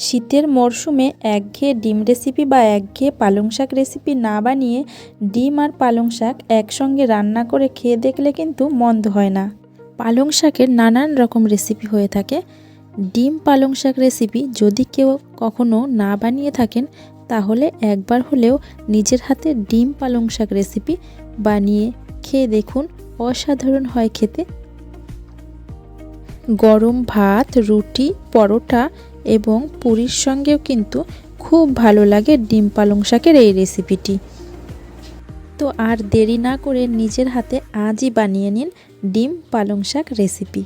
শীতের মরশুমে একঘেয়ে ডিম রেসিপি বা একঘেয়ে পালং শাক রেসিপি না বানিয়ে ডিম আর পালং শাক একসঙ্গে রান্না করে খেয়ে দেখলে কিন্তু মন্দ হয় না। পালং শাকের নানান রকম রেসিপি হয়ে থাকে। ডিম পালং শাক রেসিপি যদি কেউ কখনো না বানিয়ে থাকেন তাহলে একবার হলেও নিজের হাতে ডিম পালং শাক রেসিপি বানিয়ে খেয়ে দেখুন, অসাধারণ হয় খেতে। গরম ভাত, রুটি, পরোটা এবং পুরির সঙ্গেও কিন্তু খুব ভালো লাগে ডিম পালং শাকের এই রেসিপিটি। তো আর দেরি না করে নিজের হাতে আজই বানিয়ে নিন ডিম পালং শাক রেসিপি।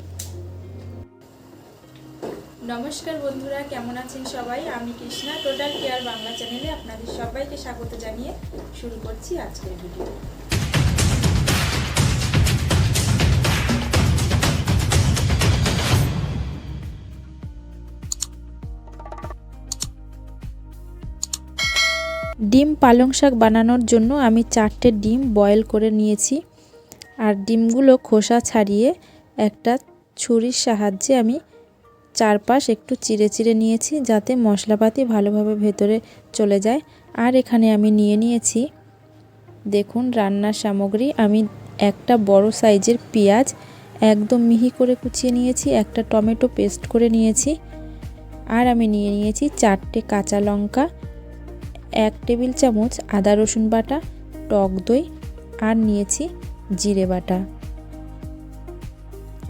নমস্কার বন্ধুরা, কেমন আছেন সবাই? আমি কৃষ্ণা, টোটাল কেয়ার বাংলা চ্যানেলে আপনাদের সবাইকে স্বাগত জানিয়ে শুরু করছি আজকের ভিডিও। ডিম পালং শাক বানানোর জন্য আমি 4টে ডিম বয়েল করে নিয়েছি। আর ডিমগুলো খোসা ছাড়িয়ে একটা ছুরির সাহায্যে আমি চারপাশ একটু চিড়ে চিড়ে নিয়েছি, যাতে মশলাপাতি ভালোভাবে ভেতরে চলে যায়। আর এখানে আমি নিয়ে নিয়েছি, দেখুন, রান্নার সামগ্রী। আমি একটা বড় সাইজের পেঁয়াজ একদম মিহি করে কুচিয়ে নিয়েছি, একটা টমেটো পেস্ট করে নিয়েছি, আর আমি নিয়ে নিয়েছি 4টে কাঁচা লঙ্কা, 1 টেবিল চামচ আদা রসুন বাটা, টক দই, আর নিয়েছি জিরে বাটা।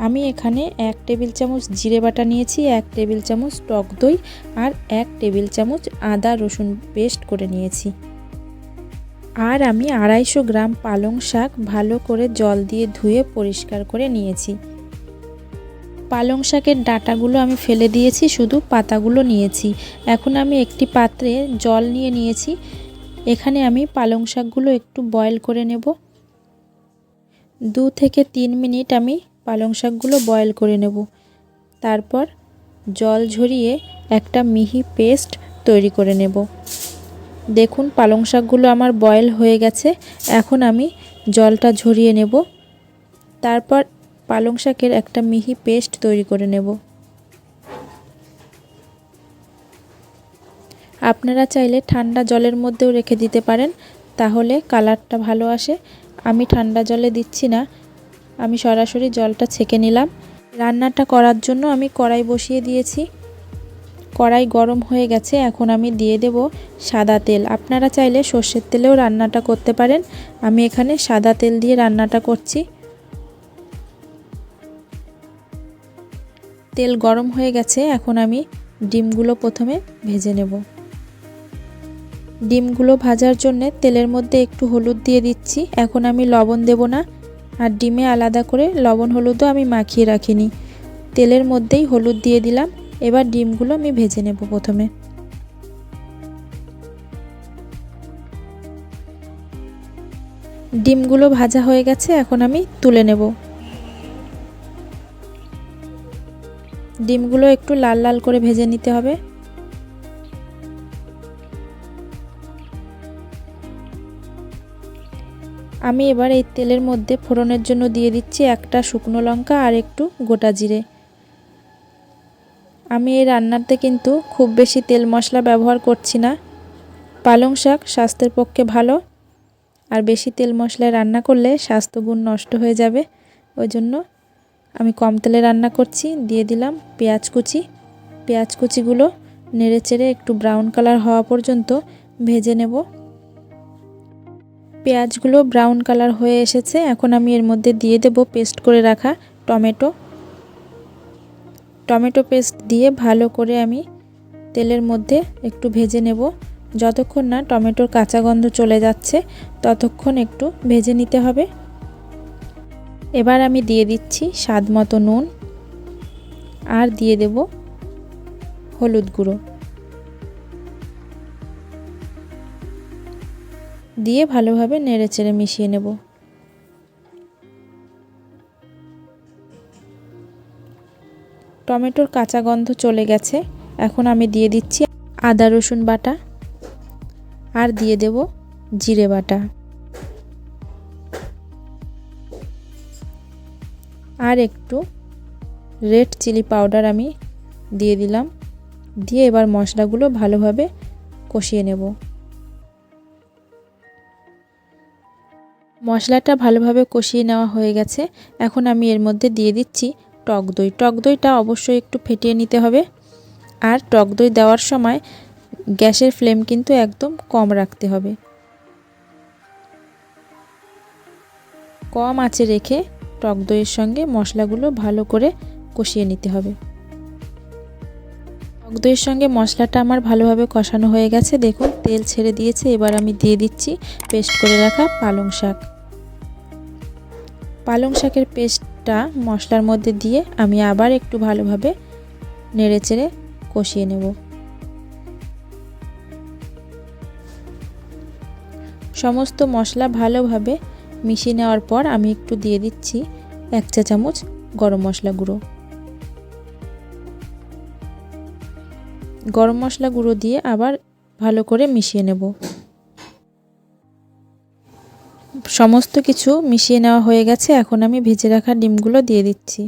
আমি এখানে 1 টেবিল চামচ জিরে বাটা নিয়েছি, 1 টেবিল চামচ টক দই, আর 1 টেবিল চামচ আদা রসুন পেস্ট করে নিয়েছি। আর আমি 250 গ্রাম পালং শাক ভালো করে জল দিয়ে ধুয়ে পরিষ্কার করে নিয়েছি। পালং শাকের ডাঁটাগুলো আমি ফেলে দিয়েছি, শুধু পাতাগুলো নিয়েছি। এখন আমি একটি পাত্রে জল নিয়ে নিয়েছি। এখানে আমি পালং শাকগুলো একটু বয়েল করে নেব। 2 থেকে 3 মিনিট আমি পালং শাকগুলো বয়েল করে নেব। তারপর জল ঝরিয়ে একটা মিহি পেস্ট তৈরি করে নেব। দেখুন, পালং শাকগুলো আমার বয়েল হয়ে গেছে। এখন আমি জলটা ঝরিয়ে নেব। তারপর পালং শাকের একটা মিহি পেস্ট তৈরি করে নেব। আপনারা চাইলে ঠান্ডা জলের মধ্যেও রেখে দিতে পারেন, তাহলে কালারটা ভালো আসে। আমি ঠান্ডা জলে দিচ্ছি না, আমি সরাসরি জলটা ছেঁকে নিলাম। রান্নাটা করার জন্য আমি কড়াই বসিয়ে দিয়েছি। কড়াই গরম হয়ে গেছে। এখন আমি দিয়ে দেব সাদা তেল। আপনারা চাইলে সর্ষের তেলেও রান্নাটা করতে পারেন। আমি এখানে সাদা তেল দিয়ে রান্নাটা করছি। তেল গরম হয়ে গেছে। এখন আমি ডিমগুলো প্রথমে ভেজে নেব। ডিমগুলো ভাজার জন্য তেলের মধ্যে একটু হলুদ দিয়ে দিচ্ছি। এখন আমি লবণ দেব না, আর ডিমে আলাদা করে লবণ হলুদও আমি মাখিয়ে রাখিনি। তেলের মধ্যেই হলুদ দিয়ে দিলাম। এবার ডিমগুলো আমি ভেজে নেব। প্রথমে ডিমগুলো ভাজা হয়ে গেছে, এখন আমি তুলে নেব। ডিমগুলো একটু লাল লাল করে ভেজে নিতে হবে। আমি এবার এই তেলের মধ্যে ফোড়নের জন্য দিয়ে দিচ্ছি একটা শুকনো লঙ্কা আর একটু গোটা জিরে। আমি এই রান্নাতে কিন্তু খুব বেশি তেল মশলা ব্যবহার করছি না। পালং শাক স্বাস্থ্যের পক্ষে ভালো, আর বেশি তেল মশলায় রান্না করলে স্বাস্থ্যগুণ নষ্ট হয়ে যাবে। ওই জন্য আমি কম তেলে রান্না করছি। দিয়ে দিলাম পেঁয়াজ কুচি। পেঁয়াজ কুচিগুলো নেড়ে চেড়ে একটু ব্রাউন কালার হওয়া পর্যন্ত ভেজে নেব। পেঁয়াজগুলো ব্রাউন কালার হয়ে এসেছে। এখন আমি এর মধ্যে দিয়ে দেব পেস্ট করে রাখা টমেটো পেস্ট দিয়ে ভালো করে আমি তেলের মধ্যে একটু ভেজে নেব। যতক্ষণ না টমেটোর কাঁচা গন্ধ চলে যাচ্ছে ততক্ষণ একটু ভেজে নিতে হবে। এবার আমি দিয়ে দিচ্ছি স্বাদ মতো নুন, আর দিয়ে দেব হলুদ গুঁড়ো। দিয়ে ভালোভাবে নেড়ে চেড়ে মিশিয়ে নেব। টমেটোর কাঁচা গন্ধ চলে গেছে। এখন আমি দিয়ে দিচ্ছি আদা রসুন বাটা, আর দিয়ে দেব জিরে বাটা, আর একটু রেড চিলি পাউডার আমি দিয়ে দিলাম। দিয়ে এবার মশলাগুলো ভালোভাবে কষিয়ে নেব। মশলাটা ভালোভাবে কষিয়ে নেওয়া হয়ে গেছে। এখন আমি এর মধ্যে দিয়ে দিচ্ছি টক দই। টক দইটা অবশ্যই একটু ফেটিয়ে নিতে হবে। আর টক দই দেওয়ার সময় গ্যাসের ফ্লেম কিন্তু একদম কম রাখতে হবে। কম আঁচে রেখে টক দইয়ের সঙ্গে মশলাগুলো ভালো করে কষিয়ে নিতে হবে। টক দইয়ের সঙ্গে মশলাটা আমার ভালোভাবে কষানো হয়ে গেছে। দেখুন তেল ছেড়ে দিয়েছে। এবার আমি দিয়ে দিচ্ছি পেস্ট করে রাখা পালং শাক। পালং শাকের পেস্টটা মশলার মধ্যে দিয়ে আমি আবার একটু ভালোভাবে নেড়েচেড়ে কষিয়ে নেব। সমস্ত মশলা ভালোভাবে মিশিয়ে নেওয়ার পর আমি একটু দিয়ে দিচ্ছি 1 চা চামচ গরম মশলা গুঁড়ো। গরম মশলা গুঁড়ো দিয়ে আবার ভালো করে মিশিয়ে নেব। সমস্ত কিছু মিশিয়ে নেওয়া হয়ে গেছে। এখন আমি ভেজে রাখা ডিমগুলো দিয়ে দিচ্ছি।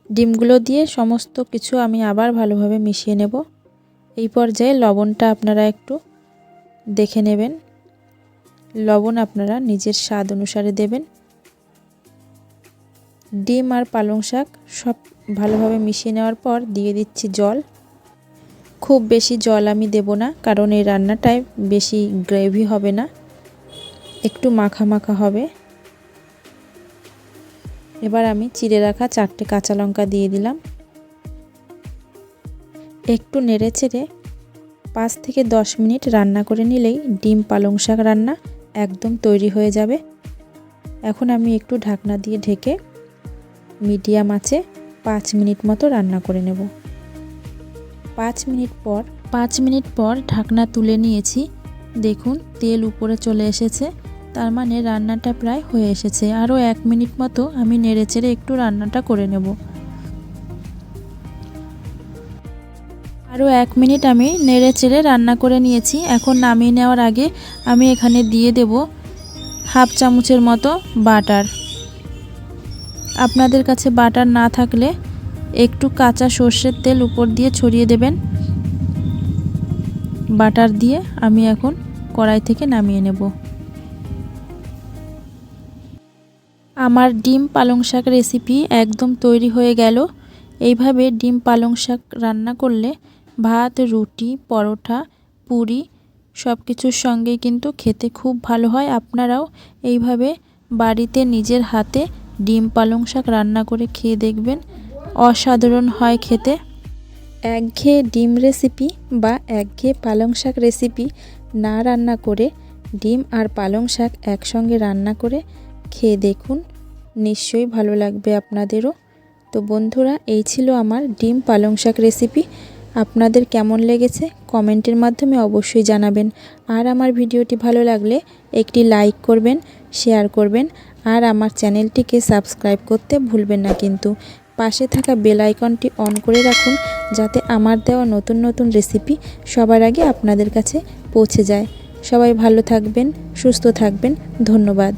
ডিমগুলো দিয়ে সমস্ত কিছু আমি আবার ভালোভাবে মিশিয়ে নেব। এই পর্যায়ে লবণটা আপনারা একটু দেখে নেবেন। লবণ আপনারা নিজের স্বাদ অনুসারে দেবেন। ডিম আর পালং শাক সব ভালোভাবে মিশিয়ে নেওয়ার পর দিয়ে দিচ্ছি জল। খুব বেশি জল আমি দেব না, কারণ এই রান্নাটায় বেশি গ্রেভি হবে না, একটু মাখা মাখা হবে। এবার আমি চিড়ে রাখা 4টে কাঁচা লঙ্কা দিয়ে দিলাম। একটু নেড়েচেড়ে 5 থেকে 10 মিনিট রান্না করে নিলেই ডিম পালং শাক রান্না একদম তৈরি হয়ে যাবে। এখন আমি একটু ঢাকনা দিয়ে ঢেকে মিডিয়াম আঁচে 5 মিনিট মতো রান্না করে নেব। 5 মিনিট পর ঢাকনা তুলে নিয়েছি। দেখুন তেল উপরে চলে এসেছে, তার মানে রান্নাটা প্রায় হয়ে এসেছে। আরও 1 মিনিট মতো আমি নেড়েচেড়ে একটু রান্নাটা করে নেব। আরও 1 মিনিট আমি নেড়েচেড়ে রান্না করে নিয়েছি। এখন নামিয়ে নেওয়ার আগে আমি এখানে দিয়ে দেব 1/2 চামচের মতো বাটার। আপনাদের কাছে বাটার না থাকলে একটু কাঁচা সর্ষের তেল উপর দিয়ে ছড়িয়ে দেবেন। বাটার দিয়ে আমি এখন কড়াই থেকে নামিয়ে নেব। আমার ডিম পালং শাক রেসিপি একদম তৈরি হয়ে গেল। এইভাবে ডিম পালং শাক রান্না করলে ভাত, রুটি, পরোটা, পুরি সব কিছুর সঙ্গেই কিন্তু খেতে খুব ভালো হয়। আপনারাও এইভাবে বাড়িতে নিজের হাতে ডিম পালং শাক রান্না করে খেয়ে দেখবেন, অসাধারণ হয় খেতে। একঘেয়ে ডিম রেসিপি বা একঘেয়ে পালং শাক রেসিপি না রান্না করে ডিম আর পালং শাক একসঙ্গে রান্না করে খেয়ে দেখুন, নিশ্চয়ই ভালো লাগবে আপনাদেরও। তো বন্ধুরা, এই ছিল আমার ডিম পালং শাক রেসিপি। আপনাদের কেমন লেগেছে কমেন্টের মাধ্যমে অবশ্যই জানাবেন। আর আমার ভিডিওটি ভালো লাগলে একটি লাইক করবেন, শেয়ার করবেন, আর আমার চ্যানেলটিকে সাবস্ক্রাইব করতে ভুলবেন না কিন্তু। পাশে থাকা বেল আইকনটি অন করে রাখুন, যাতে আমার দেওয়া নতুন নতুন রেসিপি সবার আগে আপনাদের কাছে পৌঁছে যায়। সবাই ভালো থাকবেন, সুস্থ থাকবেন। ধন্যবাদ।